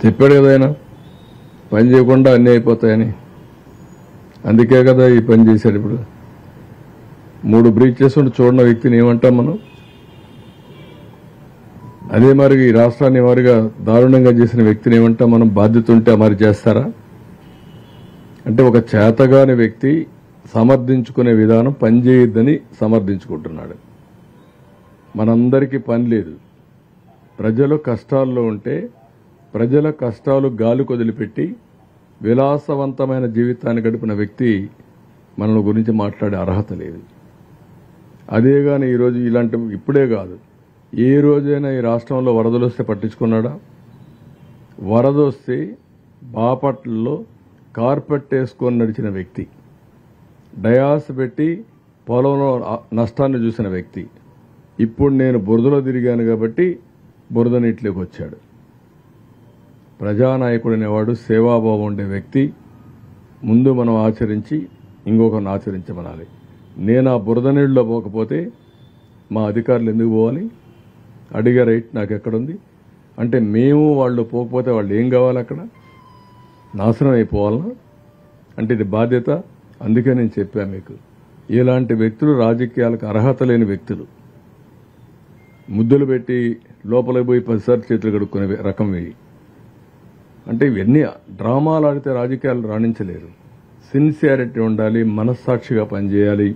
చెప్పాడు కదా ఆయన, పని చేయకుండా అన్నీ అయిపోతాయని. అందుకే కదా ఈ పని చేశాడు. ఇప్పుడు 3 బ్రీచ్ చేసుకుంటూ చూడని వ్యక్తిని ఏమంటాం మనం? అదే మరి ఈ రాష్ట్రాన్ని వారిగా దారుణంగా చేసిన వ్యక్తిని ఏమంటాం మనం? బాధ్యత ఉంటే మరి చేస్తారా? అంటే ఒక చేతగాని వ్యక్తి సమర్థించుకునే విధానం పనిచేయొద్దని సమర్థించుకుంటున్నాడు. మనందరికీ పని లేదు. ప్రజలు కష్టాల్లో ఉంటే ప్రజల కష్టాలు గాలి కొదిలిపెట్టి విలాసవంతమైన జీవితాన్ని గడిపిన వ్యక్తి మన గురించి మాట్లాడే అర్హత లేదు. అదే గాని ఈరోజు ఇలాంటి ఇప్పుడే కాదు, ఏ రోజైనా ఈ రాష్ట్రంలో వరదలు వస్తే పట్టించుకున్నాడా? వరద వస్తే బాపట్లలో కార్పెట్ వేసుకొని నడిచిన వ్యక్తి, డయాస్ పెట్టి పొలంలో నష్టాన్ని చూసిన వ్యక్తి, ఇప్పుడు నేను బురదలో తిరిగాను కాబట్టి బురద నీటిలోకి వచ్చాడు. ప్రజానాయకుడు అనేవాడు సేవాభావం ఉండే వ్యక్తి. ముందు మనం ఆచరించి ఇంకొకరిని ఆచరించమనాలి. నేను ఆ బురద నీళ్ళలో పోకపోతే మా అధికారులు ఎందుకు పోవాలి? అడిగే రైట్ నాకు ఎక్కడుంది? అంటే మేము వాళ్ళు పోకపోతే వాళ్ళు ఏం కావాలి? అక్కడ నాశనం అయిపోవాలనా? అంటే ఇది బాధ్యత. అందుకే నేను చెప్పాను మీకు, ఇలాంటి వ్యక్తులు రాజకీయాలకు అర్హత లేని వ్యక్తులు. ముద్దులు పెట్టి లోపలికి పోయి 10 సార్లు చేతులు కడుక్కునే రకం ఇవి. అంటే ఇవన్నీ డ్రామాలు ఆడితే రాజకీయాలు రాణించలేరు. సిన్సియారిటీ ఉండాలి, మనస్సాక్షిగా పనిచేయాలి.